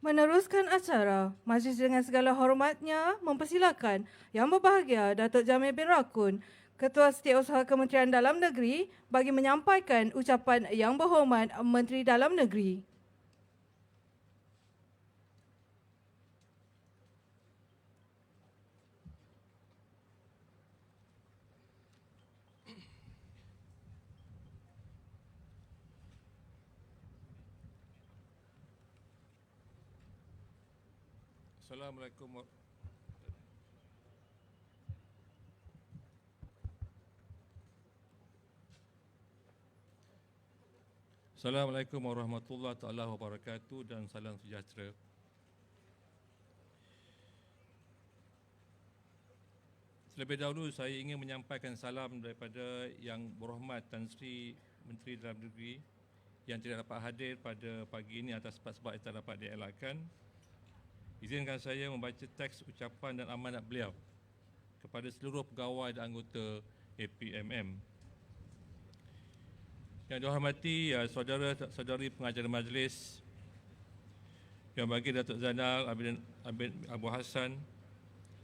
Meneruskan acara, majlis dengan segala hormatnya mempersilakan Yang Berbahagia Datuk Jamil bin Rakun, Ketua Setiausaha Kementerian Dalam Negeri bagi menyampaikan ucapan Yang Berhormat Menteri Dalam Negeri. Assalamualaikum warahmatullahi taala wabarakatuh dan salam sejahtera. Terlebih dahulu saya ingin menyampaikan salam daripada Yang Berhormat Tan Sri Menteri Dalam Negeri yang tidak dapat hadir pada pagi ini atas sebab-sebab yang tak dapat dielakkan. Izinkan saya membaca teks ucapan dan amanat beliau kepada seluruh pegawai dan anggota APMM. Yang dihormati saudara-saudari pengacara majlis, Yang bagi Datuk Zainal Abidin Abu Hassan,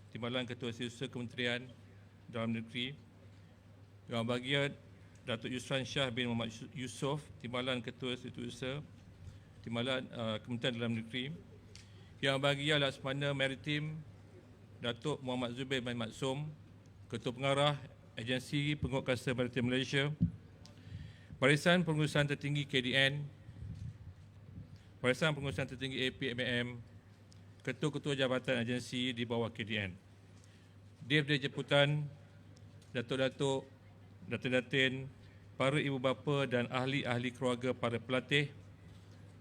Timbalan Ketua Setiausaha Kementerian Dalam Negeri, Yang bagi Datuk Yusran Shah bin Muhammad Yusof, Timbalan Ketua Setiausaha Timbalan Kementerian Dalam Negeri, Yang bagi Laksamana Maritim Datuk Muhammad Zubair bin Maksum, Ketua Pengarah Agensi Penguatkuasa Maritim Malaysia, Barisan Pengurusan Tertinggi KDN, Barisan Pengurusan Tertinggi APMM, Ketua-Ketua Jabatan Agensi di bawah KDN, Divdi Jemputan, Datuk-Datuk, Datin-Datin, para ibu bapa dan ahli-ahli keluarga para pelatih,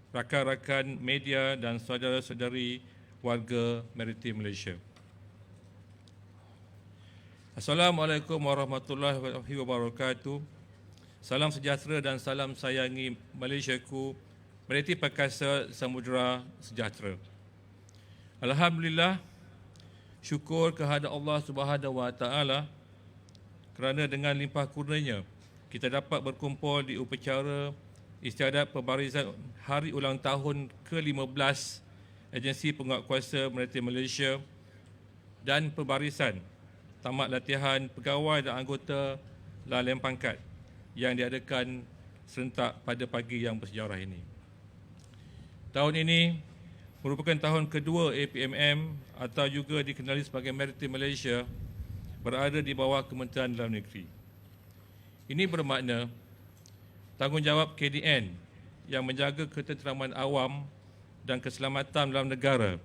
rakan-rakan media dan saudara-saudari warga Maritim Malaysia. Assalamualaikum warahmatullahi wabarakatuh. Salam sejahtera dan salam sayangi Malaysiaku, Meriti Perkasa Samudera Sejahtera. Alhamdulillah, syukur kehadrat Allah Subhanahu Wa Taala kerana dengan limpah kurnianya kita dapat berkumpul di upacara istiadat pembarisan hari ulang tahun ke-15 Agensi Penguatkuasa Maritim Malaysia dan pembarisan tamat latihan pegawai dan anggota lalian pangkat yang diadakan serentak pada pagi yang bersejarah ini. Tahun ini merupakan tahun kedua APMM atau juga dikenali sebagai Maritim Malaysia berada di bawah Kementerian Dalam Negeri. Ini bermakna tanggungjawab KDN yang menjaga ketenteraman awam dan keselamatan dalam negara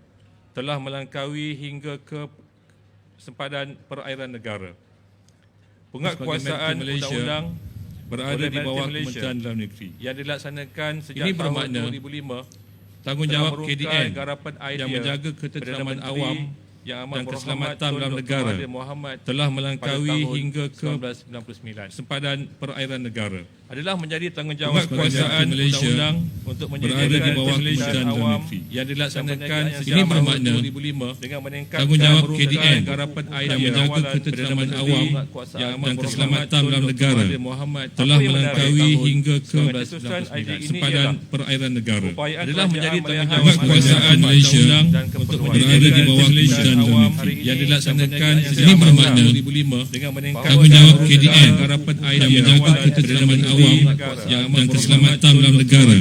telah melangkaui hingga ke sempadan perairan negara. Penguatkuasaan undang-undang berada di bawah Kementerian Dalam Negeri yang dilaksanakan sejak tahun 2005. Tanggungjawab KDN yang menjaga ketenteraman awam dan keselamatan dalam negara telah melangkaui hingga ke 1999 sempadan perairan negara adalah menjadi tanggungjawab kerajaan undang-undang untuk menyediakan Kementerian awam yang dilaksanakan sejak tahun 2005 dengan meningkatkan tanggungjawab KDN yang menjaga ketenteraman awam dan keselamatan dalam negara telah melangkaui hingga ke 1999 sempadan perairan negara adalah menjadi tanggungjawab kerajaan Malaysia untuk berada di bawah Kementerian Dalam Negeri yang dilaksanakan sejak tahun 2005 dengan meningkatkan tanggungjawab KDN yang menjaga ketenteraman awam dan keselamatan dalam negara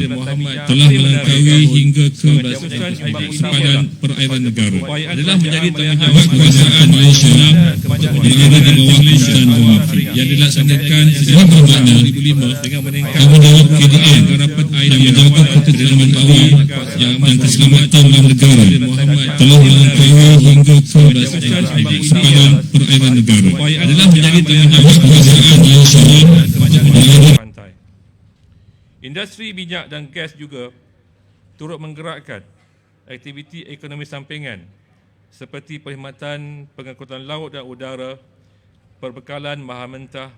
telah melangkaui hingga ke sempadan perairan negara adalah menjadi tanggungjawab kerajaan Malaysia untuk berada di bawah Kementerian Dalam Negeri yang dilaksanakan sejak tahun 2005 dengan meningkatkan tanggungjawab KDN yang menjaga ketenteraman awam dan keselamatan dalam negara telah melangkaui hingga ke sempadan perairan negara adalah menjadi tanggungjawab kerajaan Malaysia untuk berada. Industri minyak dan gas juga turut menggerakkan aktiviti ekonomi sampingan seperti perkhidmatan pengangkutan laut dan udara, perbekalan bahan mentah,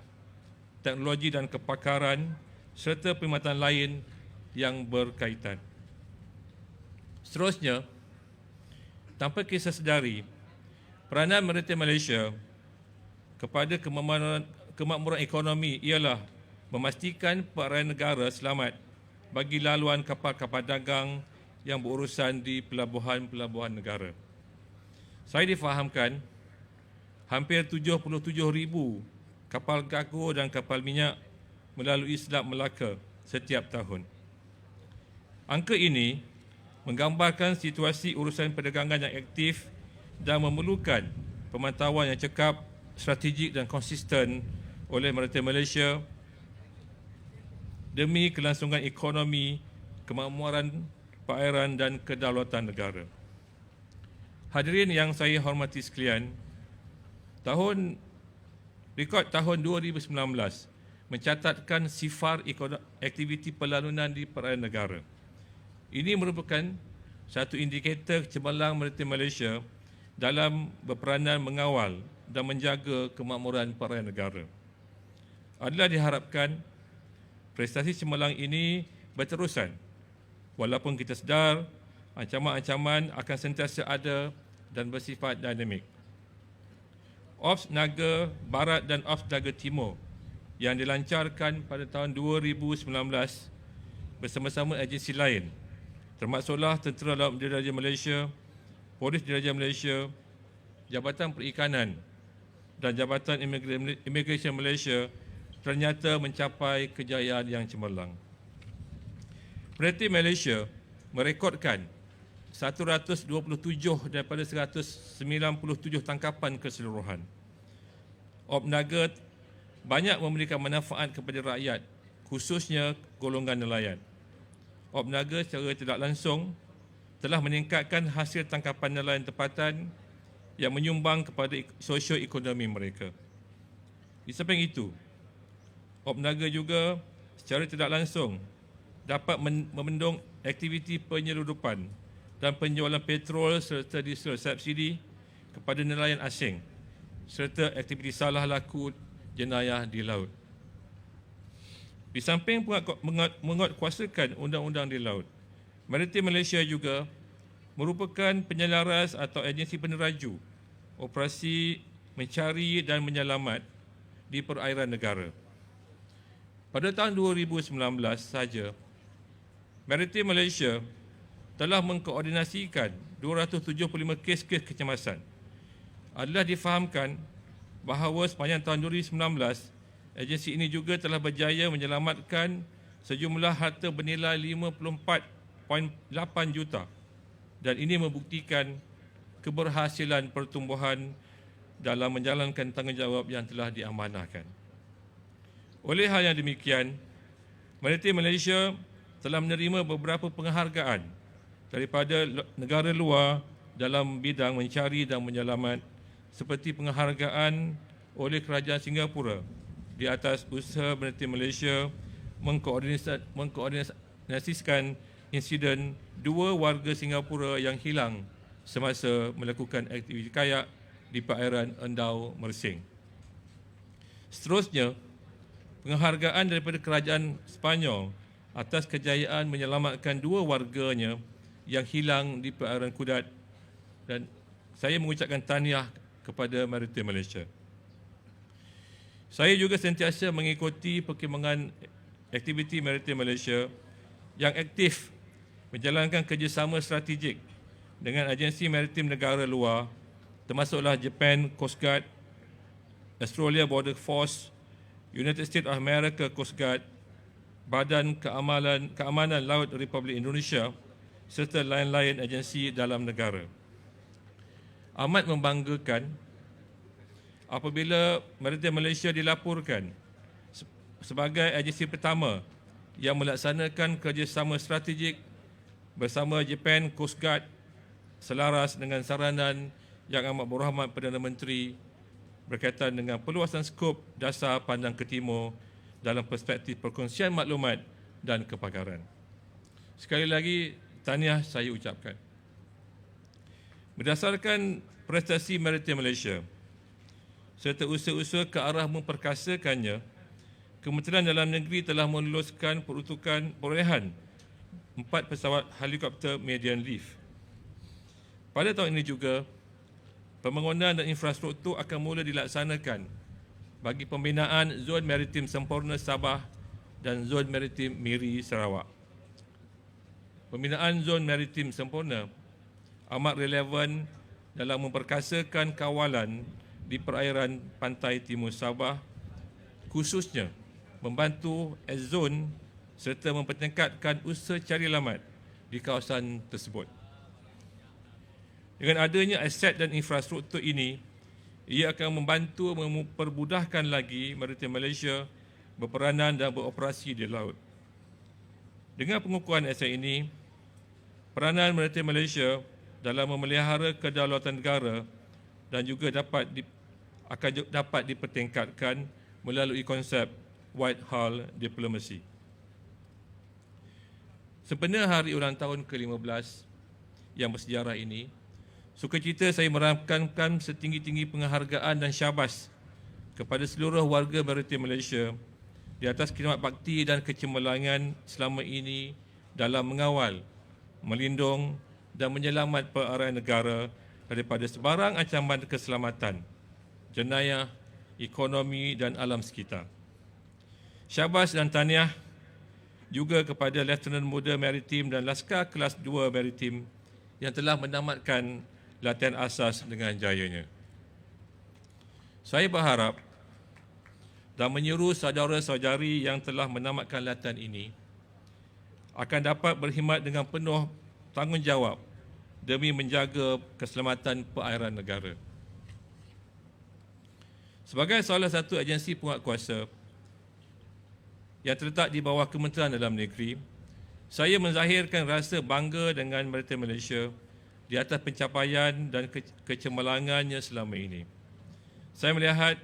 teknologi dan kepakaran serta perkhidmatan lain yang berkaitan. Seterusnya, tanpa kita sedari, peranan Maritim Malaysia kepada kemakmuran ekonomi ialah memastikan perairan negara selamat bagi laluan kapal-kapal dagang yang berurusan di pelabuhan-pelabuhan negara. Saya difahamkan hampir 77,000 kapal kargo dan kapal minyak melalui Selat Melaka setiap tahun. Angka ini menggambarkan situasi urusan perdagangan yang aktif dan memerlukan pemantauan yang cekap, strategik dan konsisten oleh Maritime Malaysia demi kelangsungan ekonomi, kemakmuran perairan dan kedaulatan negara. Hadirin yang saya hormati sekalian, rekod tahun 2019 mencatatkan sifar aktiviti perlalunan di perairan negara. Ini merupakan satu indikator cemerlang Maritime Malaysia dalam berperanan mengawal dan menjaga kemakmuran perairan negara. Adalah diharapkan prestasi cemerlang ini berterusan walaupun kita sedar ancaman-ancaman akan sentiasa ada dan bersifat dinamik. Ops Naga Barat dan Ops Naga Timur yang dilancarkan pada tahun 2019 bersama-sama agensi lain termasuklah Tentera Laut Diraja Malaysia, Polis Diraja Malaysia, Jabatan Perikanan dan Jabatan Imigresen Malaysia ternyata mencapai kejayaan yang cemerlang. Maritime Malaysia merekodkan 127 daripada 197 tangkapan keseluruhan. Ops Naga banyak memberikan manfaat kepada rakyat, khususnya golongan nelayan. Ops Naga secara tidak langsung telah meningkatkan hasil tangkapan nelayan tempatan yang menyumbang kepada sosio-ekonomi mereka. Di samping itu, Ops Naga juga secara tidak langsung dapat membendung aktiviti penyeludupan dan penjualan petrol serta diesel subsidi kepada nelayan asing serta aktiviti salah laku jenayah di laut. Di samping menguatkuasakan undang-undang di laut, Maritime Malaysia juga merupakan penyelaras atau agensi peneraju operasi mencari dan menyelamat di perairan negara. Pada tahun 2019 saja, Maritime Malaysia telah mengkoordinasikan 275 kes-kes kecemasan. Adalah difahamkan bahawa sepanjang tahun 2019, agensi ini juga telah berjaya menyelamatkan sejumlah harta bernilai 54.8 juta dan ini membuktikan keberhasilan pertumbuhan dalam menjalankan tanggungjawab yang telah diamanahkan. Oleh hal yang demikian, Maritime Malaysia telah menerima beberapa penghargaan daripada negara luar dalam bidang mencari dan menyelamat seperti penghargaan oleh Kerajaan Singapura di atas usaha Maritime Malaysia mengkoordinasikan insiden 2 warga Singapura yang hilang semasa melakukan aktiviti kayak di perairan Endau Mersing. Seterusnya, penghargaan daripada Kerajaan Sepanyol atas kejayaan menyelamatkan 2 warganya yang hilang di perairan Kudat dan saya mengucapkan tahniah kepada Maritime Malaysia. Saya juga sentiasa mengikuti perkembangan aktiviti Maritime Malaysia yang aktif menjalankan kerjasama strategik dengan agensi maritim negara luar termasuklah Japan Coast Guard, Australia Border Force, United States of America Coast Guard, Badan Keamanan Laut Republik Indonesia serta lain-lain agensi dalam negara. Amat membanggakan apabila Maritime Malaysia dilaporkan sebagai agensi pertama yang melaksanakan kerjasama strategik bersama Japan Coast Guard selaras dengan saranan yang amat berhormat Perdana Menteri berkaitan dengan perluasan skop dasar pandang ke timur dalam perspektif perkongsian maklumat dan kepakaran. Sekali lagi, tahniah saya ucapkan. Berdasarkan prestasi Maritime Malaysia serta usaha-usaha ke arah memperkasakannya, Kementerian Dalam Negeri telah meluluskan perolehan 4 pesawat helikopter medium lift. Pada tahun ini juga, pembangunan dan infrastruktur akan mula dilaksanakan bagi pembinaan Zon Maritim Sempurna Sabah dan Zon Maritim Miri Sarawak. Pembinaan zon maritim sempurna amat relevan dalam memperkasakan kawalan di perairan pantai timur Sabah, khususnya membantu zon serta mempertingkatkan usaha cari lamat di kawasan tersebut. Dengan adanya aset dan infrastruktur ini, ia akan membantu mempermudahkan lagi maritim Malaysia berperanan dan beroperasi di laut. Dengan pengukuhan aset ini, peranan maritim Malaysia dalam memelihara kedaulatan negara dan juga akan dapat dipertingkatkan melalui konsep White Hull Diplomacy. Sempena hari ulang tahun ke-15 yang bersejarah ini, sukacita saya merakamkan setinggi-tinggi penghargaan dan syabas kepada seluruh warga maritim Malaysia di atas khidmat bakti dan kecemerlangan selama ini dalam mengawal, melindung dan menyelamat perairan negara daripada sebarang ancaman keselamatan, jenayah, ekonomi dan alam sekitar. Syabas dan tahniah juga kepada Lieutenant Muda Maritim dan Laskar Kelas 2 Maritim yang telah menamatkan latihan asas dengan jayanya. Saya berharap dan menyeru saudara-saudari yang telah menamatkan latihan ini akan dapat berkhidmat dengan penuh tanggungjawab demi menjaga keselamatan perairan negara. Sebagai salah satu agensi penguatkuasa yang terletak di bawah Kementerian Dalam Negeri, saya menzahirkan rasa bangga dengan Maritim Malaysia di atas pencapaian dan kecemerlangannya selama ini. Saya melihat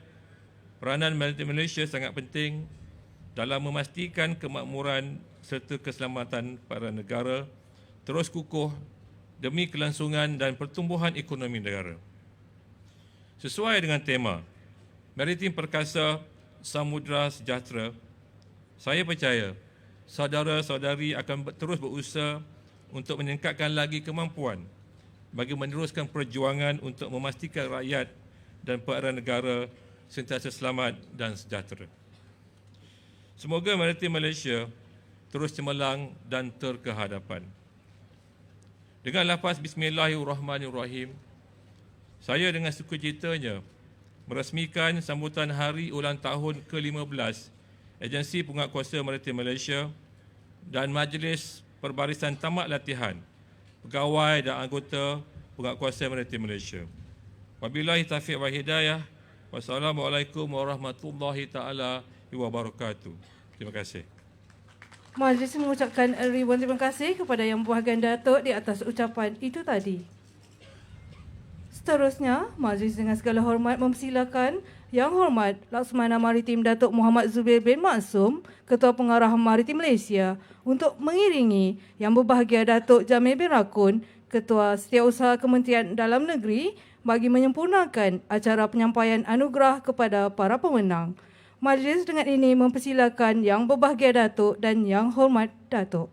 peranan Maritim Malaysia sangat penting dalam memastikan kemakmuran serta keselamatan para negara terus kukuh demi kelangsungan dan pertumbuhan ekonomi negara. Sesuai dengan tema Maritim Perkasa Samudra Sejahtera, saya percaya saudara-saudari akan terus berusaha untuk meningkatkan lagi kemampuan bagi meneruskan perjuangan untuk memastikan rakyat dan perairan negara sentiasa selamat dan sejahtera. Semoga Maritim Malaysia terus cemerlang dan terkehadapan. Dengan lafaz Bismillahirrahmanirrahim, saya dengan sukacitanya merasmikan sambutan Hari Ulang Tahun ke-15 Agensi Penguatkuasa Maritim Malaysia dan Majlis Perbarisan Tamat Latihan Pegawai dan Anggota Penguatkuasa Maritim Malaysia. Wabillahi taufiq wal hidayah. Wassalamualaikum warahmatullahi taala wabarakatuh. Terima kasih. Majlis mengucapkan ribuan terima kasih kepada Yang Berbahagian Datuk di atas ucapan itu tadi. Seterusnya, majlis dengan segala hormat mempersilakan Yang Hormat Laksamana Maritim Datuk Muhammad Zubir bin Maksum, Ketua Pengarah Maritim Malaysia, untuk mengiringi Yang Berbahagia Datuk Jamil bin Rakun, Ketua Setiausaha Kementerian Dalam Negeri, bagi menyempurnakan acara penyampaian anugerah kepada para pemenang. Majlis dengan ini mempersilakan Yang Berbahagia Datuk dan Yang Hormat Datuk.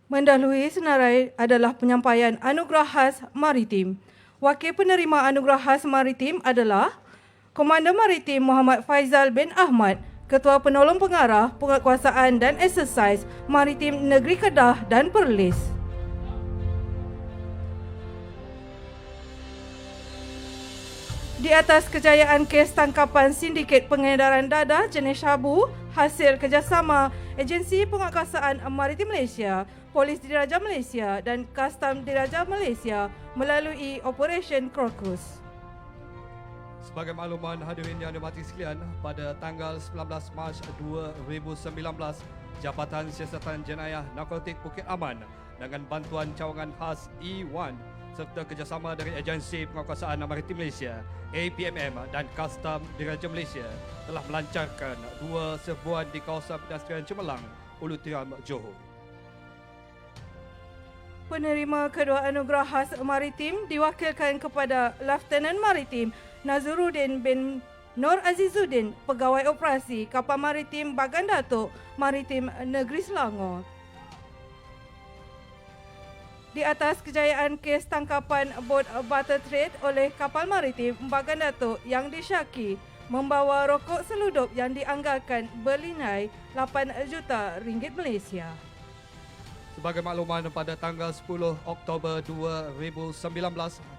Mendahului senarai adalah penyampaian anugerah khas maritim. Wakil penerima anugerah khas maritim adalah Komander Maritim Muhammad Faizal bin Ahmad, Ketua Penolong Pengarah Penguatkuasaan dan Eksersis Maritim Negeri Kedah dan Perlis. Di atas kejayaan kes tangkapan sindiket pengedaran dadah jenis Shabu hasil kerjasama Agensi Penguatkuasaan Maritim Malaysia, Polis Diraja Malaysia dan Kastam Diraja Malaysia melalui Operation Crocus. Sebagai makluman hadirin yang dihormati sekalian, pada tanggal 19 Mac 2019, Jabatan Siasatan Jenayah Narkotik Bukit Aman dengan bantuan cawangan khas E1 serta kerjasama dari Agensi Penguatkuasaan Maritim Malaysia, APMM dan Kastam Diraja Malaysia telah melancarkan 2 serbuan di kawasan pedestrian Cemerlang, Ulu Tiram, Johor. Penerima kedua anugerah khas maritim diwakilkan kepada Lieutenant Maritim Nazaruddin bin Nur Azizuddin, Pegawai Operasi Kapal Maritim Bagan Datuk Maritim Negeri Selangor. Di atas kejayaan kes tangkapan bot barter trade oleh kapal maritim Bagan Datuk yang disyaki membawa rokok seludup yang dianggarkan bernilai 8 juta ringgit Malaysia. Sebagai makluman, pada tanggal 10 Oktober 2019,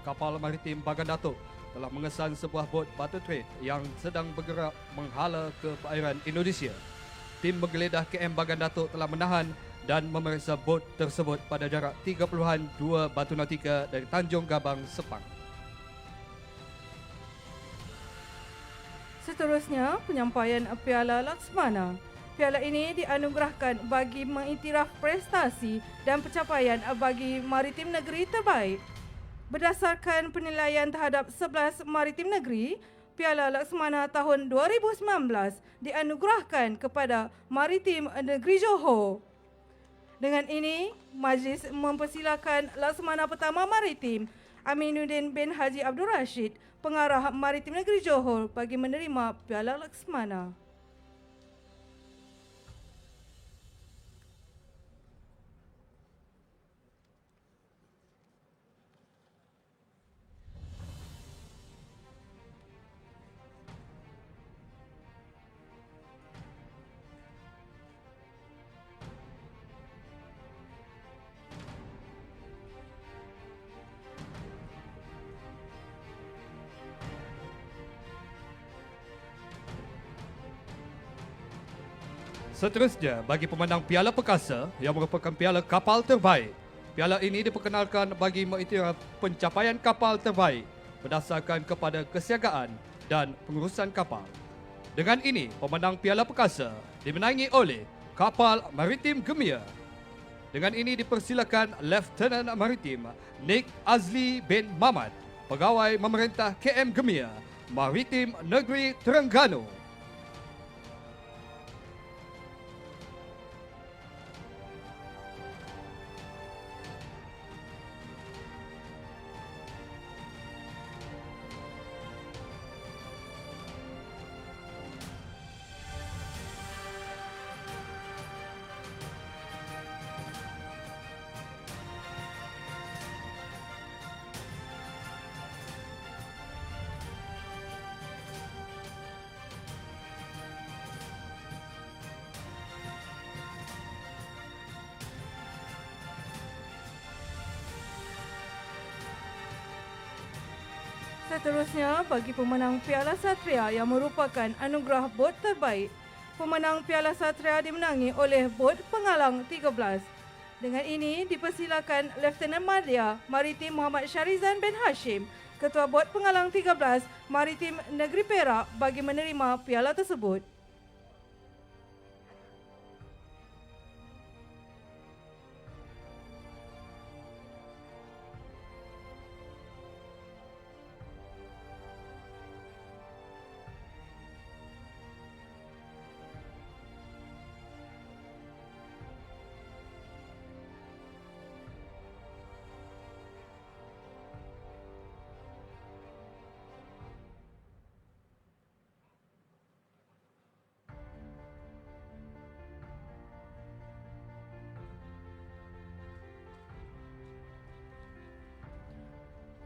kapal maritim Bagan Datuk telah mengesan sebuah bot barter trade yang sedang bergerak menghala ke perairan Indonesia. Tim penggeledah KM Bagan Datuk telah menahan dan memeriksa bot tersebut pada jarak 3.2 batu nautika dari Tanjung Gabang, Sepang. Seterusnya, penyampaian Piala Laksmana. Piala ini dianugerahkan bagi mengiktiraf prestasi dan pencapaian bagi maritim negeri terbaik. Berdasarkan penilaian terhadap 11 maritim negeri, Piala Laksmana tahun 2019 dianugerahkan kepada Maritim Negeri Johor. Dengan ini, Majlis mempersilakan Laksamana Pertama Maritim Aminuddin bin Haji Abdul Rashid, Pengarah Maritim Negeri Johor, bagi menerima Piala Laksamana. Seterusnya, bagi pemenang Piala Perkasa yang merupakan piala kapal terbaik, piala ini diperkenalkan bagi mengiktiraf pencapaian kapal terbaik berdasarkan kepada kesiagaan dan pengurusan kapal. Dengan ini, pemenang Piala Perkasa dimenangi oleh kapal maritim Gemia. Dengan ini dipersilakan Lieutenant Maritim Nik Azli bin Mamat, Pegawai Memerintah KM Gemia, Maritim Negeri Terengganu. Seterusnya, bagi pemenang Piala Satria yang merupakan anugerah bot terbaik, pemenang Piala Satria dimenangi oleh bot Pengalang 13. Dengan ini, dipersilakan Lieutenant Madya Maritim Muhammad Syarizan bin Hashim, Ketua Bot Pengalang 13 Maritim Negeri Perak, bagi menerima piala tersebut.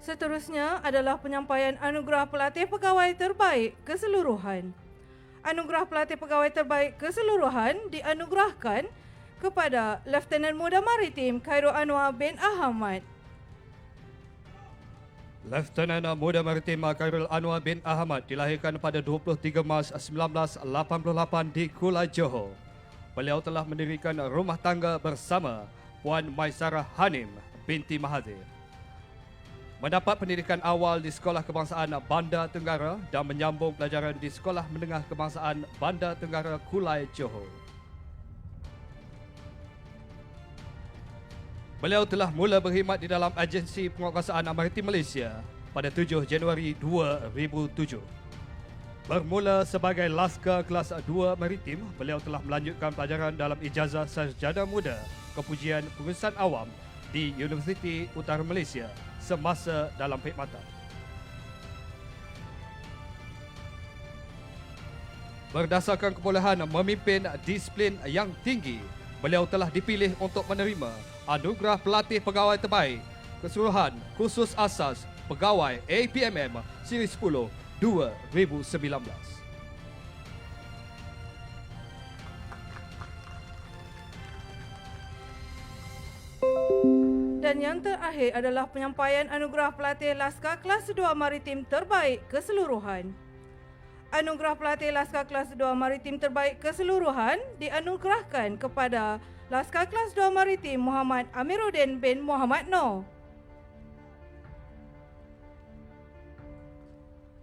Seterusnya adalah penyampaian anugerah pelatih pegawai terbaik keseluruhan. Anugerah pelatih pegawai terbaik keseluruhan dianugerahkan kepada Lieutenant Muda Maritim Khairul Anwar bin Ahmad. Lieutenant Muda Maritim Khairul Anwar bin Ahmad dilahirkan pada 23 Mac 1988 di Kuala Johor. Beliau telah mendirikan rumah tangga bersama Puan Maisarah Hanim binti Mahathir. Mendapat pendidikan awal di Sekolah Kebangsaan Bandar Tenggara dan menyambung pelajaran di Sekolah Menengah Kebangsaan Bandar Tenggara Kulai Johor. Beliau telah mula berkhidmat di dalam Agensi Penguatkuasaan Maritim Malaysia pada 7 Januari 2007. Bermula sebagai Laskar Kelas 2 Maritim, beliau telah melanjutkan pelajaran dalam Ijazah Sarjana Muda Kepujian Pengurusan Awam di Universiti Utara Malaysia semasa dalam perkhidmatan. Berdasarkan kebolehan memimpin disiplin yang tinggi, beliau telah dipilih untuk menerima Anugerah Pelatih Pegawai Terbaik Keseluruhan Khusus Asas Pegawai APMM Siri 10 2019. Dan yang terakhir adalah penyampaian anugerah pelatih Laskar Kelas 2 Maritim Terbaik Keseluruhan. Anugerah pelatih Laskar Kelas 2 Maritim Terbaik Keseluruhan dianugerahkan kepada Laskar Kelas 2 Maritim Muhammad Amiruddin bin Muhammad Noor.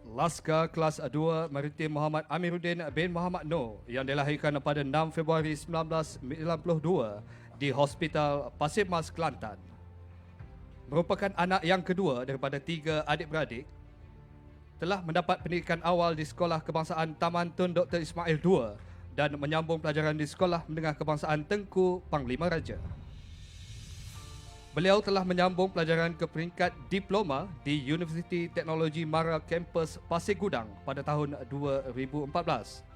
Laskar Kelas 2 Maritim Muhammad Amiruddin bin Muhammad Noor yang dilahirkan pada 6 Februari 1992 di Hospital Pasir Mas, Kelantan. Merupakan anak yang kedua daripada 3 adik-beradik. Telah mendapat pendidikan awal di Sekolah Kebangsaan Taman Tun Dr. Ismail II dan menyambung pelajaran di Sekolah Menengah Kebangsaan Tengku Panglima Raja. Beliau telah menyambung pelajaran ke peringkat diploma di Universiti Teknologi Mara Kampus Pasir Gudang pada tahun 2014.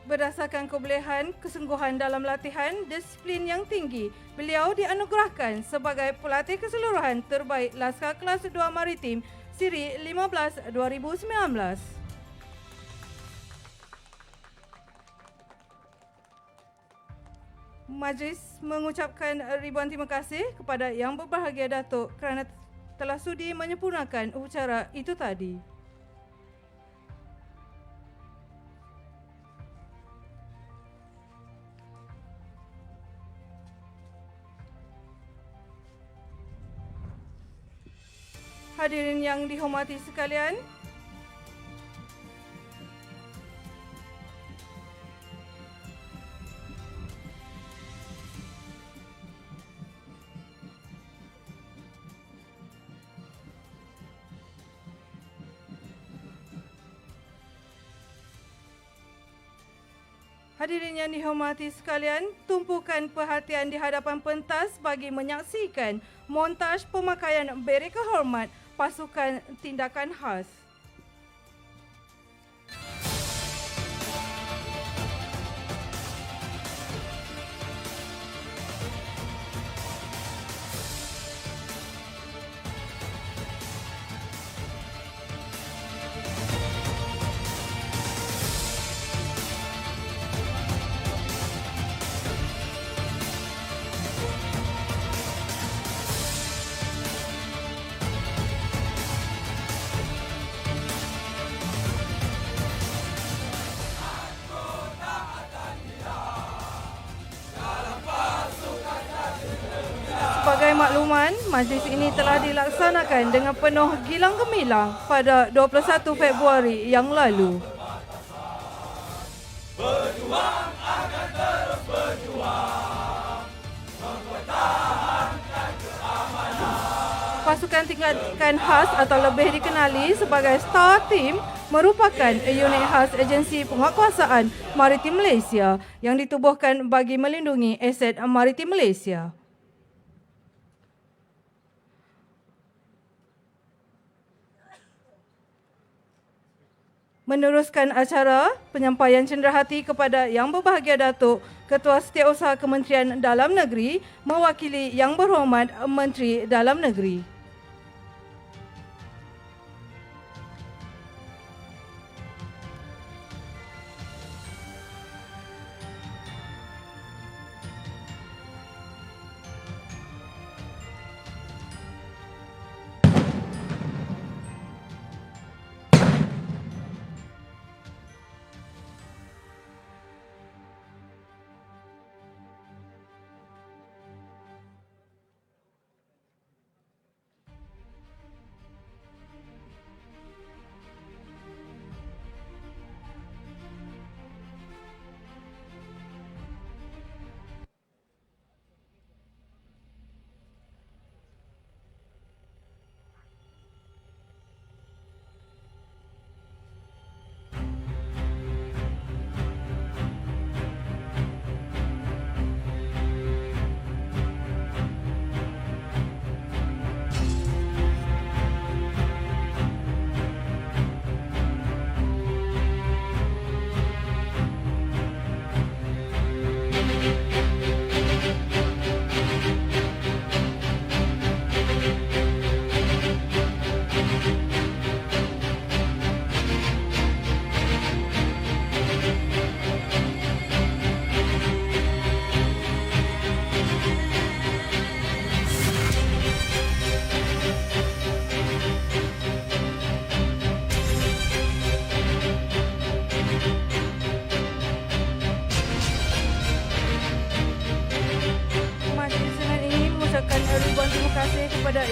Berdasarkan kebolehan, kesungguhan dalam latihan, disiplin yang tinggi, beliau dianugerahkan sebagai pelatih keseluruhan terbaik Laskar Kelas 2 Maritim Siri 15 2019. Majlis mengucapkan ribuan terima kasih kepada Yang Berbahagia Datuk kerana telah sudi menyempurnakan upacara itu tadi. Hadirin yang dihormati sekalian, tumpukan perhatian di hadapan pentas bagi menyaksikan montaj pemakaian beret kehormat pasukan tindakan khas. Sebagai makluman, majlis ini telah dilaksanakan dengan penuh gilang gemilang pada 21 Februari yang lalu. Berjuang akan terus berjuang, mempertahankan keamanan. Pasukan tindakan khas atau lebih dikenali sebagai Star Team merupakan unit khas Agensi Penguatkuasaan Maritim Malaysia yang ditubuhkan bagi melindungi aset maritim Malaysia. Meneruskan acara, penyampaian cenderahati kepada Yang Berbahagia Datuk Ketua Setiausaha Kementerian Dalam Negeri mewakili Yang Berhormat Menteri Dalam Negeri.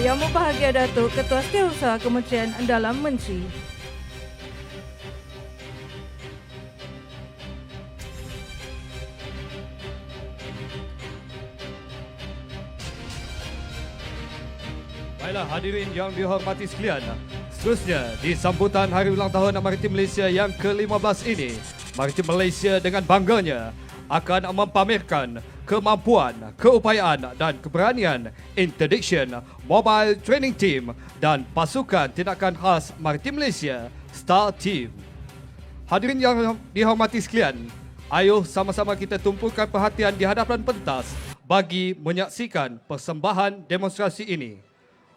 Yang berbahagia Datuk Ketua Setiausaha Kementerian Dalam Menteri. Baiklah hadirin yang dihormati sekalian, seterusnya di sambutan Hari Ulang Tahun Maritim Malaysia yang ke-15 ini, Maritim Malaysia dengan bangganya akan mempamerkan kemampuan, keupayaan dan keberanian Interdiction Mobile Training Team dan Pasukan Tindakan Khas Maritim Malaysia Star Team. Hadirin yang dihormati sekalian, ayo sama-sama kita tumpukan perhatian di hadapan pentas bagi menyaksikan persembahan demonstrasi ini.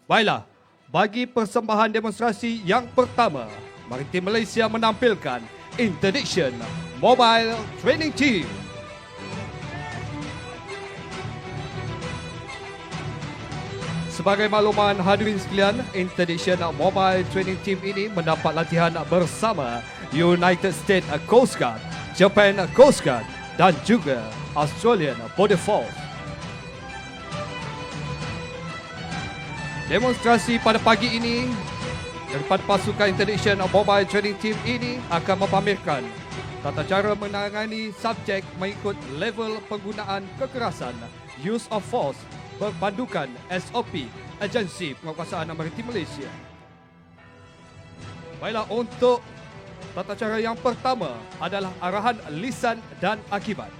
Baiklah, bagi persembahan demonstrasi yang pertama, Maritim Malaysia menampilkan Interdiction Mobile Training Team. Sebagai makluman hadirin sekalian, Interdiction Mobile Training Team ini mendapat latihan bersama United States Coast Guard, Japan Coast Guard dan juga Australian Border Force. Demonstrasi pada pagi ini daripada pasukan Interdiction Mobile Training Team ini akan memamerkan tata cara menangani subjek mengikut level penggunaan kekerasan, use of force, berpandukan SOP Agensi Penguasaan Maritim Malaysia. Baiklah, untuk tata cara yang pertama adalah arahan lisan dan akibat.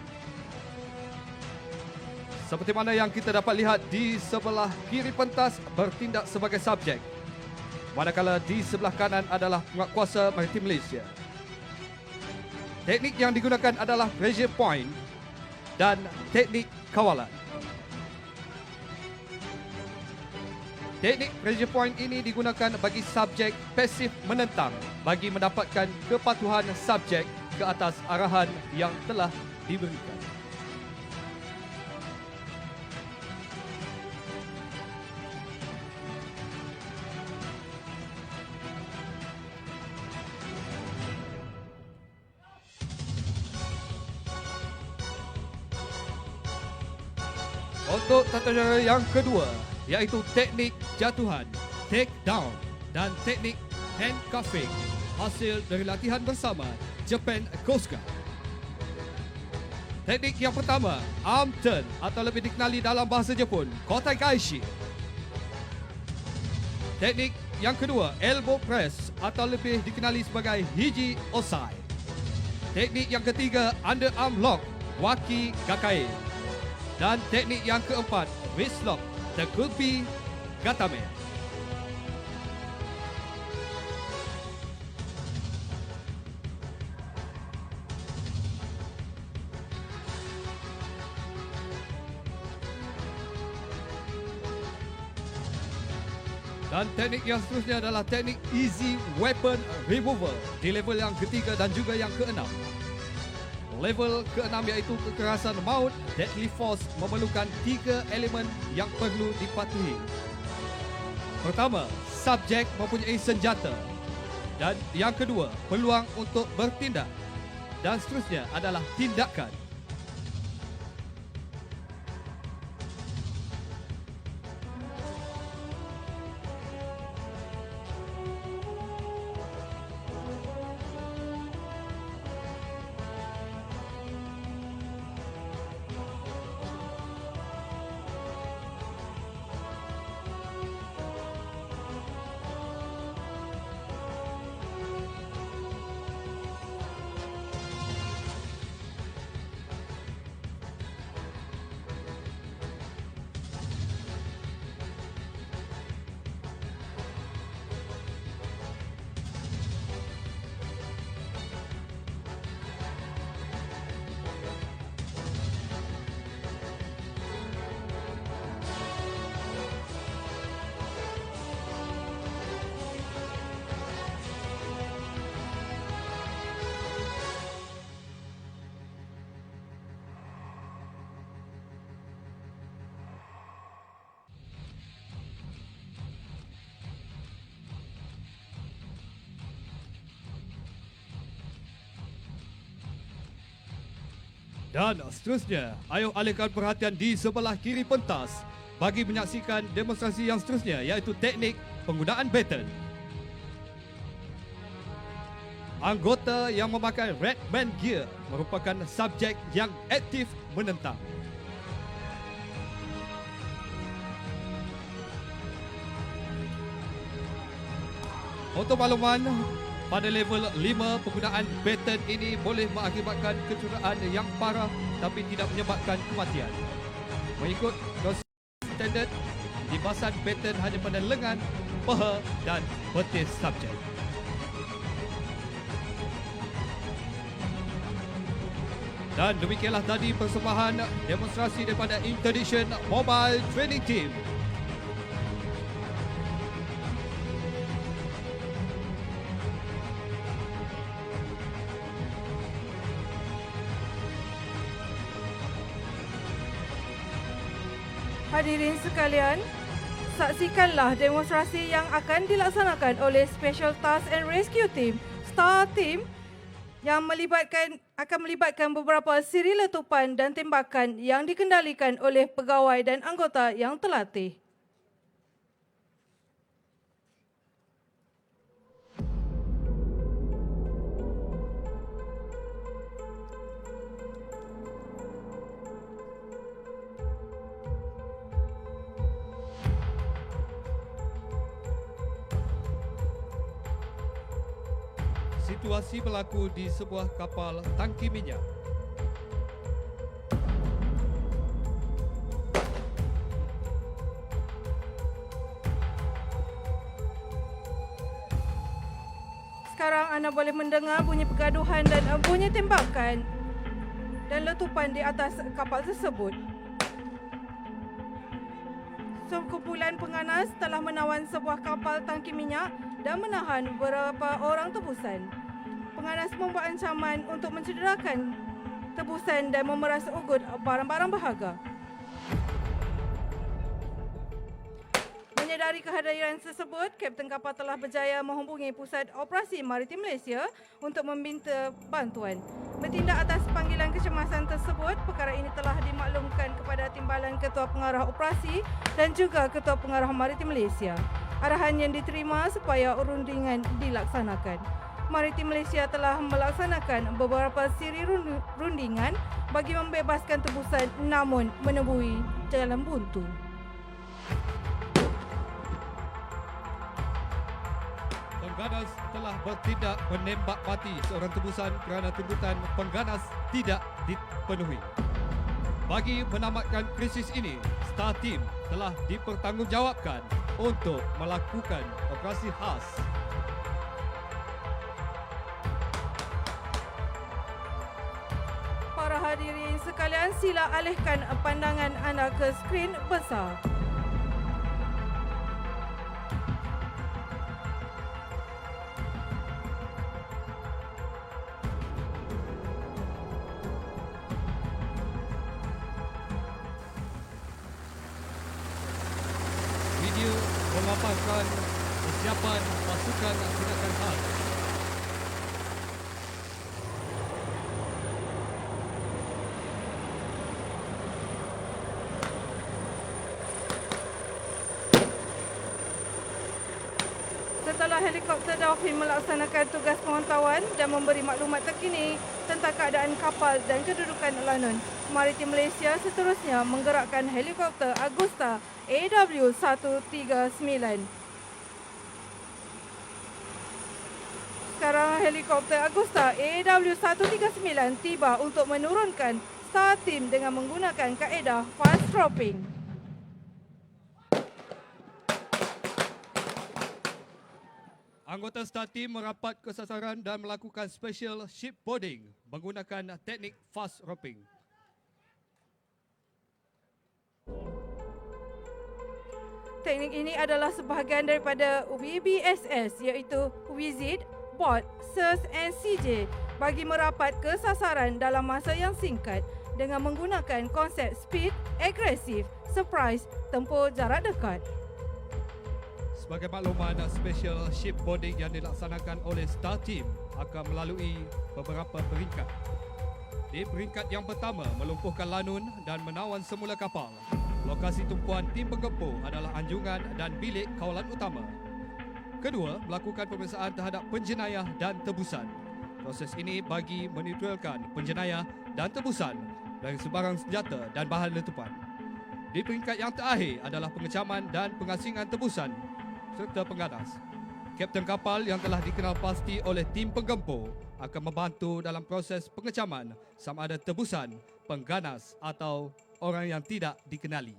Seperti mana yang kita dapat lihat di sebelah kiri pentas bertindak sebagai subjek, manakala di sebelah kanan adalah penguatkuasa Maritim Malaysia. Teknik yang digunakan adalah pressure point dan teknik kawalan. Teknik pressure point ini digunakan bagi subjek pasif menentang bagi mendapatkan kepatuhan subjek ke atas arahan yang telah diberikan. Untuk tata cara yang kedua, iaitu teknik jatuhan, take down dan teknik handcuffing, hasil dari latihan bersama Japan Coast Guard. Teknik yang pertama, arm turn atau lebih dikenali dalam bahasa Jepun, kotai gaishi. Teknik yang kedua, elbow press atau lebih dikenali sebagai hiji osai. Teknik yang ketiga, underarm lock, waki gakae. Dan teknik yang keempat, wrist lock, tekulpi gatame. Dan teknik yang seterusnya adalah teknik easy weapon removal di level yang ketiga dan juga yang keenam. Level ke-6 iaitu kekerasan maut, deadly force memerlukan 3 elemen yang perlu dipatuhi. Pertama, subjek mempunyai senjata. Dan yang kedua, peluang untuk bertindak. Dan seterusnya adalah tindakan. Dan seterusnya, ayo alihkan perhatian di sebelah kiri pentas bagi menyaksikan demonstrasi yang seterusnya iaitu teknik penggunaan baton. Anggota yang memakai Red Band Gear merupakan subjek yang aktif menentang. Untuk makluman, pada level 5 penggunaan baton ini boleh mengakibatkan kecederaan yang parah tapi tidak menyebabkan kematian. Mengikut dosis standard, libasan baton hanya pada lengan, paha dan betis subjek. Dan demikianlah tadi persembahan demonstrasi daripada Interdiction Mobile Training Team. Hadirin sekalian, saksikanlah demonstrasi yang akan dilaksanakan oleh Special Task and Rescue Team, STAR Team, yang akan melibatkan beberapa siri letupan dan tembakan yang dikendalikan oleh pegawai dan anggota yang terlatih. Situasi berlaku di sebuah kapal tangki minyak. Sekarang anda boleh mendengar bunyi pergaduhan dan bunyi tembakan dan letupan di atas kapal tersebut. Sekumpulan penganas telah menawan sebuah kapal tangki minyak dan menahan beberapa orang tebusan. Penganas membuat ancaman untuk mencederakan tebusan dan memeras ugut barang-barang berharga. Menyedari kehadiran tersebut, Kapten kapal telah berjaya menghubungi Pusat Operasi Maritim Malaysia untuk meminta bantuan. Bertindak atas panggilan kecemasan tersebut, perkara ini telah dimaklumkan kepada Timbalan Ketua Pengarah Operasi dan juga Ketua Pengarah Maritim Malaysia. Arahan yang diterima supaya rundingan dilaksanakan. Maritim Malaysia telah melaksanakan beberapa siri rundingan bagi membebaskan tebusan namun menemui jalan buntu. Pengganas telah bertindak menembak mati seorang tebusan kerana tuntutan pengganas tidak dipenuhi. Bagi menamatkan krisis ini, STAR Team telah dipertanggungjawabkan untuk melakukan operasi khas. Para hadirin sekalian, sila alihkan pandangan anda ke skrin besar. Video memaparkan kesiapan pasukan tindakan khas. Setelah helikopter Dolphin melaksanakan tugas pemantauan dan memberi maklumat terkini tentang keadaan kapal dan kedudukan lanun, Maritim Malaysia seterusnya menggerakkan helikopter Agusta AW139. Sekarang helikopter Agusta AW139 tiba untuk menurunkan STAR Team dengan menggunakan kaedah fast dropping. Anggota STAR Team merapat ke sasaran dan melakukan special shipboarding menggunakan teknik fast roping. Teknik ini adalah sebahagian daripada WBSS iaitu Visit, Board, Search and CJ bagi merapat ke sasaran dalam masa yang singkat dengan menggunakan konsep speed, agresif, surprise, tempoh jarak dekat. Sebagai makluman, special shipboarding yang dilaksanakan oleh STAR Team akan melalui beberapa peringkat. Di peringkat yang pertama, melumpuhkan lanun dan menawan semula kapal. Lokasi tumpuan tim penggempur adalah anjungan dan bilik kawalan utama. Kedua, melakukan pemeriksaan terhadap penjenayah dan tebusan. Proses ini bagi menetralkan penjenayah dan tebusan dari sebarang senjata dan bahan letupan. Di peringkat yang terakhir adalah pengecaman dan pengasingan tebusan serta pengganas. Kapten kapal yang telah dikenal pasti oleh tim penggempur akan membantu dalam proses pengecaman sama ada tebusan, pengganas atau orang yang tidak dikenali.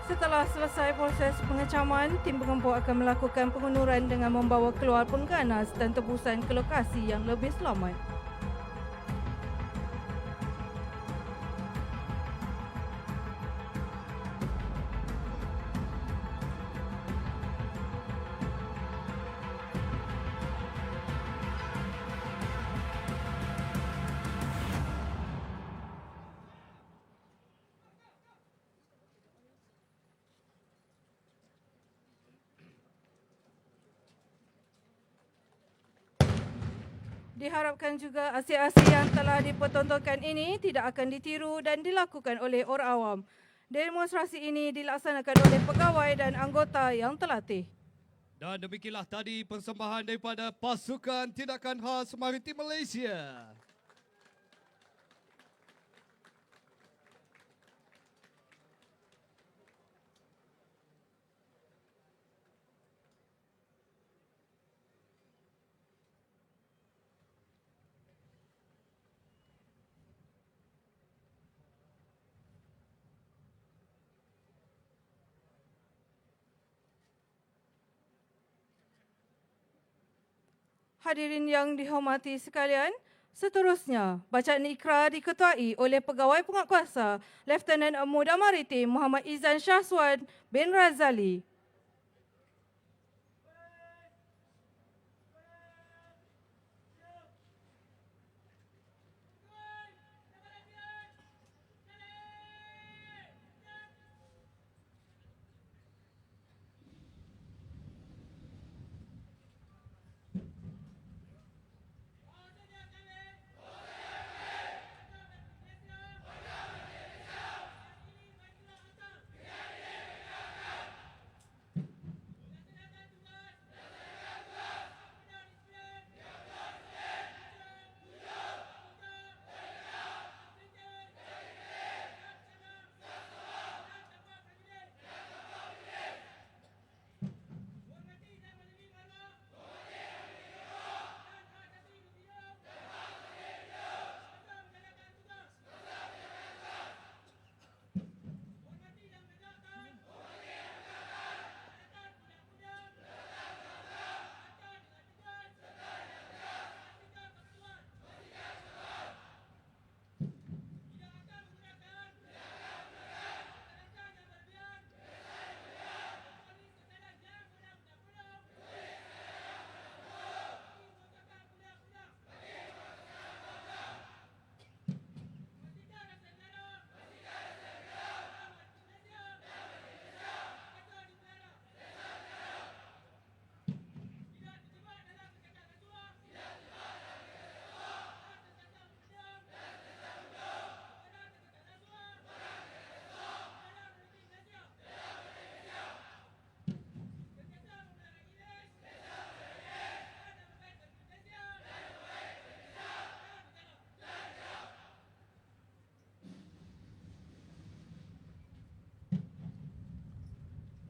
Setelah selesai proses pengecaman, tim penggempur akan melakukan pengunduran dengan membawa keluar pengganas dan tebusan ke lokasi yang lebih selamat. Diharapkan juga aksi-aksi yang telah dipertontonkan ini tidak akan ditiru dan dilakukan oleh orang awam. Demonstrasi ini dilaksanakan oleh pegawai dan anggota yang terlatih. Dan demikianlah tadi persembahan daripada Pasukan Tindakan Khas Maritim Malaysia. Hadirin yang dihormati sekalian, seterusnya bacaan ikrar diketuai oleh Pegawai Penguatkuasa Lieutenant Muda Maritim Muhammad Izan Shahswan bin Razali.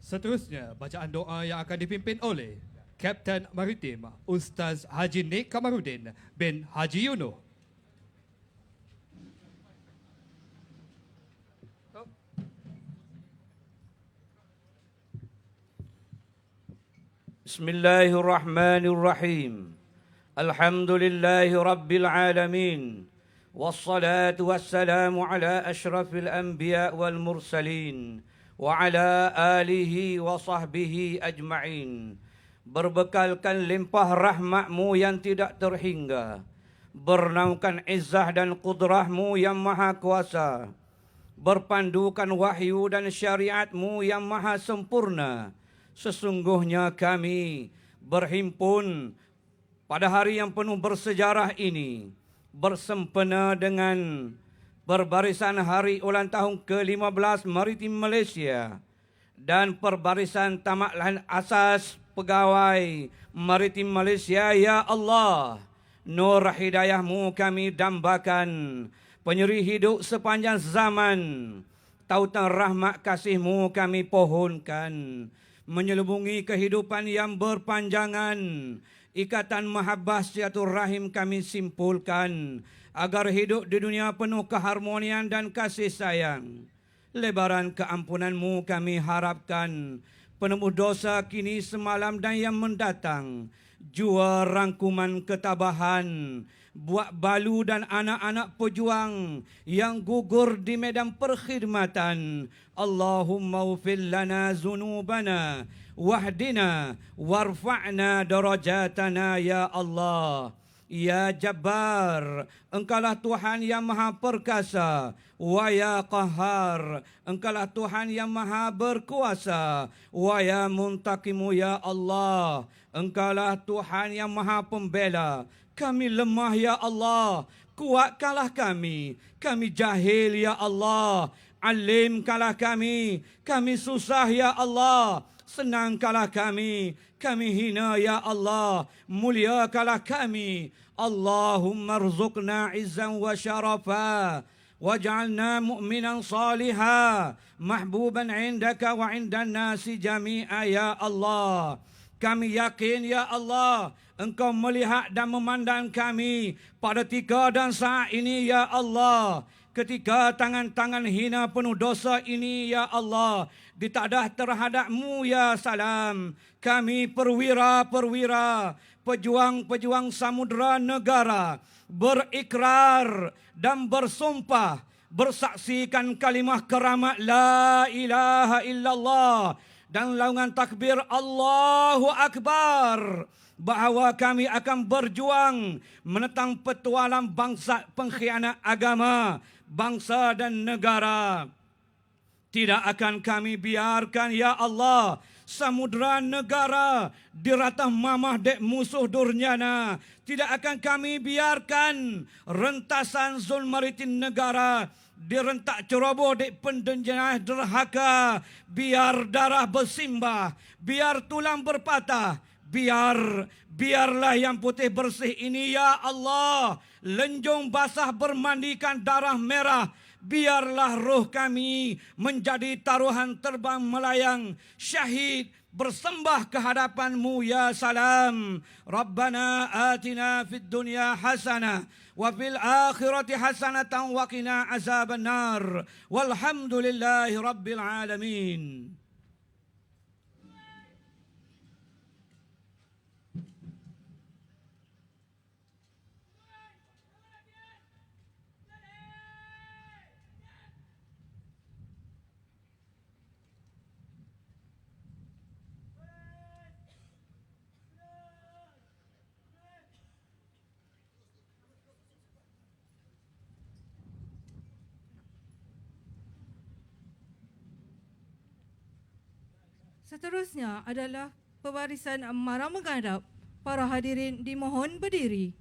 Seterusnya, bacaan doa yang akan dipimpin oleh Kapten Maritim Ustaz Haji Nik Kamarudin bin Haji Yunuh. Bismillahirrahmanirrahim. Alhamdulillahi Rabbil Alamin. Wassalatu wassalamu ala ashrafil anbiya wal mursalin. Wa ala alihi wa sahbihi ajma'in. Berbekalkan limpah rahmatmu yang tidak terhingga. Bernaungkan izzah dan kudrahmu yang maha kuasa. Berpandukan wahyu dan syariatmu yang maha sempurna. Sesungguhnya kami berhimpun pada hari yang penuh bersejarah ini bersempena dengan perbarisan hari ulang tahun ke-15 Maritim Malaysia dan perbarisan tamat lahan asas pegawai Maritim Malaysia. Ya Allah, nur hidayahmu kami dambakan, penyeri hidup sepanjang zaman, tautan rahmat kasihmu kami pohonkan, menyelubungi kehidupan yang berpanjangan, ikatan mahabbah silaturahim kami simpulkan, agar hidup di dunia penuh keharmonian dan kasih sayang. Lebaran keampunanmu kami harapkan, penembus dosa kini semalam dan yang mendatang, jua rangkuman ketabahan, buat balu dan anak-anak pejuang yang gugur di medan perkhidmatan. Allahumma ufil lana zunubana wahdina warfa'na darajatana ya Allah. Ya Jabbar, Engkaulah Tuhan yang maha perkasa. Wa ya Qahar, Engkaulah Tuhan yang maha berkuasa. Wa ya Muntaqimu, ya Allah, Engkaulah Tuhan yang maha pembela. Kami lemah ya Allah, kuatkanlah kami. Kami jahil ya Allah, alimkanlah kami. Kami susah ya Allah, senangkanlah kami. Kami hina ya Allah, muliakanlah kami. Allahumma rzuqna izzan wa syarafa, waj'alna mu'minan saliha, mahbuban indaka wa indan nasi jami'a ya Allah. Kami yakin ya Allah, Engkau melihat dan memandang kami pada tika dan saat ini ya Allah. Ketika tangan-tangan hina penuh dosa ini ya Allah ditadah terhadap-Mu ya salam, kami perwira-perwira, pejuang-pejuang samudera negara berikrar dan bersumpah, bersaksikan kalimah keramat la ilaha illallah dan laungan takbir Allahu Akbar, bahawa kami akan berjuang menentang petualang bangsa pengkhianat agama, bangsa dan negara. Tidak akan kami biarkan ya Allah samudera negara diratah mamah dek musuh durjana. Tidak akan kami biarkan rentasan zon maritim negara direntak ceroboh dek pendenjana derhaka. Biar darah bersimbah, biar tulang berpatah, biarlah yang putih bersih ini ya Allah lenjong basah bermandikan darah merah. Biarlah roh kami menjadi taruhan terbang melayang syahid bersembah kehadapan-Mu ya salam. Rabbana atina fid dunya hasanah wa fil akhirati hasanatan wa qina azabannar. Walhamdulillahi rabbil alamin. Seterusnya adalah pebarisan marah menghadap. Para hadirin dimohon berdiri.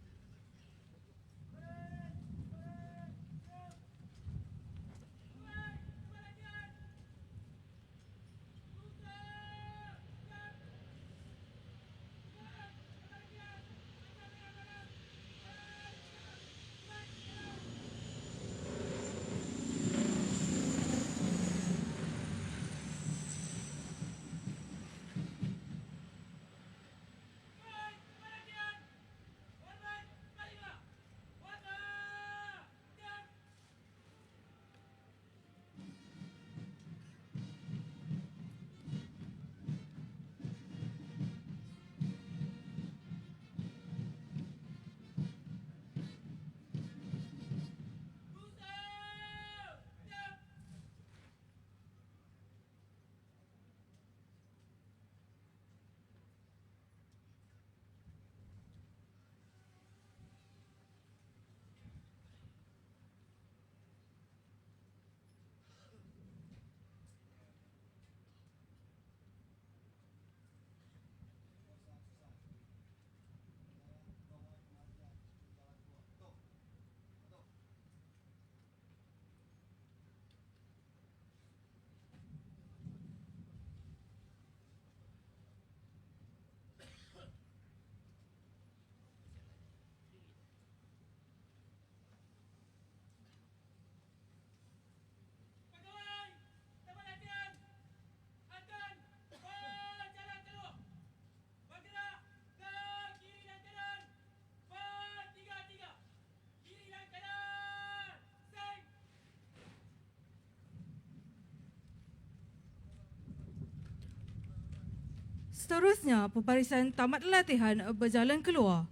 Seterusnya, pembarisan tamat latihan berjalan keluar.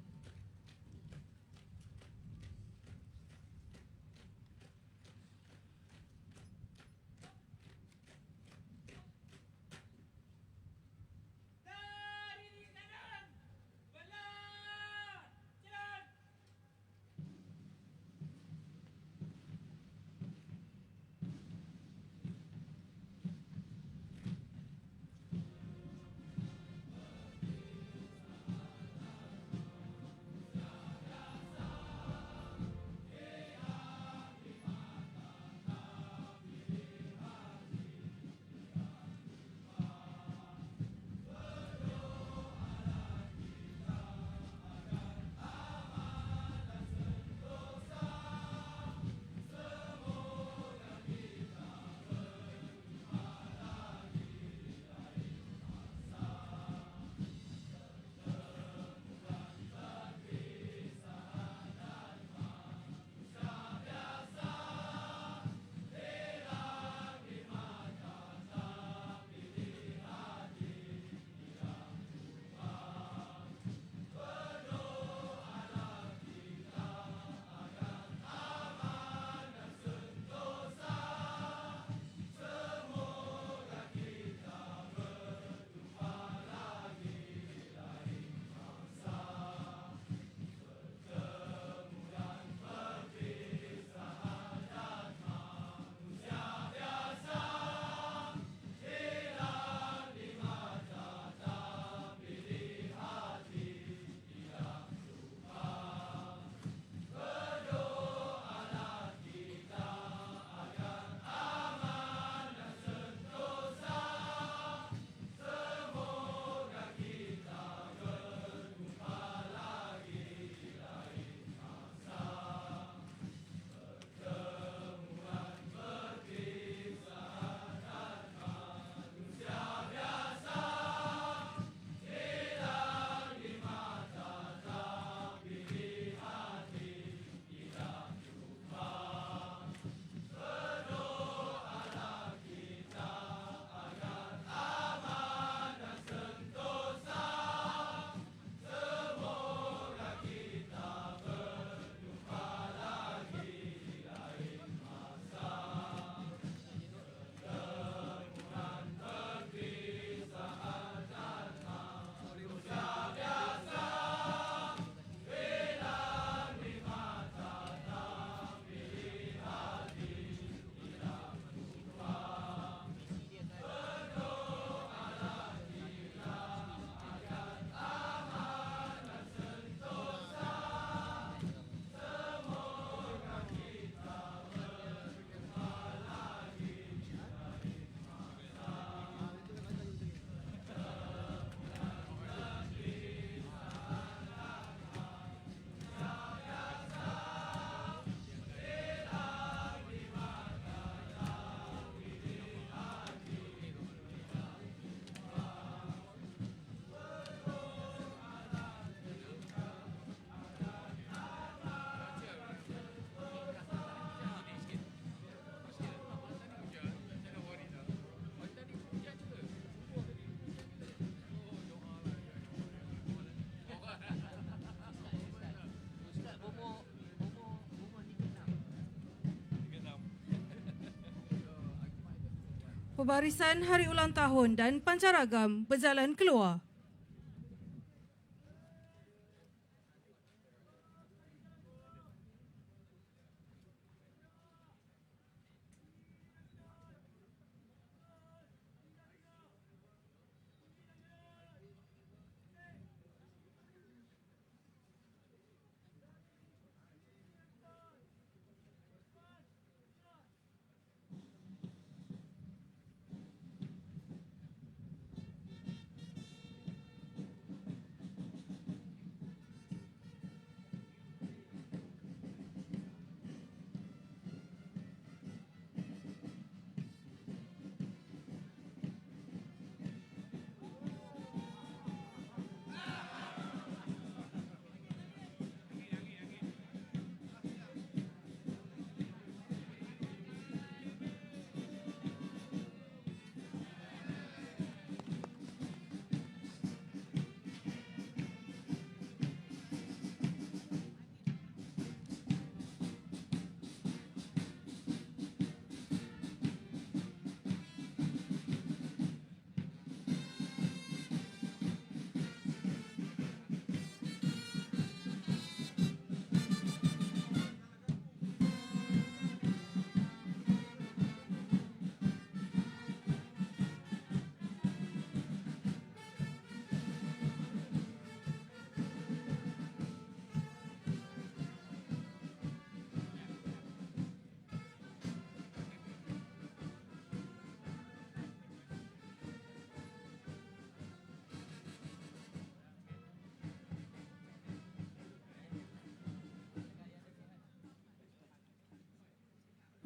Pembarisan hari ulang tahun dan pancaragam berjalan keluar.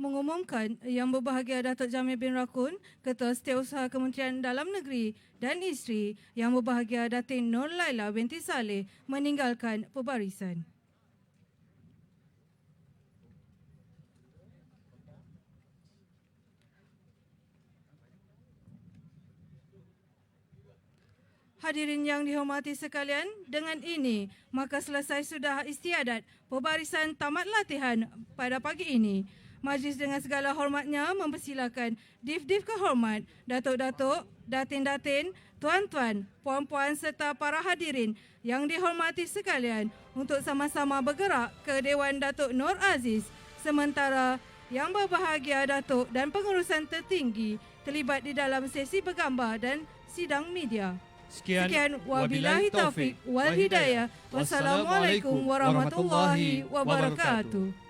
mengumumkan Yang Berbahagia Datuk Jamil bin Rakun, Ketua Setiausaha Kementerian Dalam Negeri dan isteri Yang Berbahagia Datin Nur Laila binti Saleh meninggalkan pembarisan. Hadirin yang dihormati sekalian, dengan ini maka selesai sudah istiadat pembarisan tamat latihan pada pagi ini. Majlis dengan segala hormatnya mempersilakan Div-Div kehormat, Datuk-Datuk, Datin-Datin, Tuan-Tuan, Puan-Puan serta para hadirin yang dihormati sekalian untuk sama-sama bergerak ke Dewan Datuk Nur Aziz, sementara Yang Berbahagia Datuk dan pengurusan tertinggi terlibat di dalam sesi bergambar dan sidang media. Sekian, wabillahi taufik wal hidayah. Wassalamualaikum warahmatullahi wabarakatuh.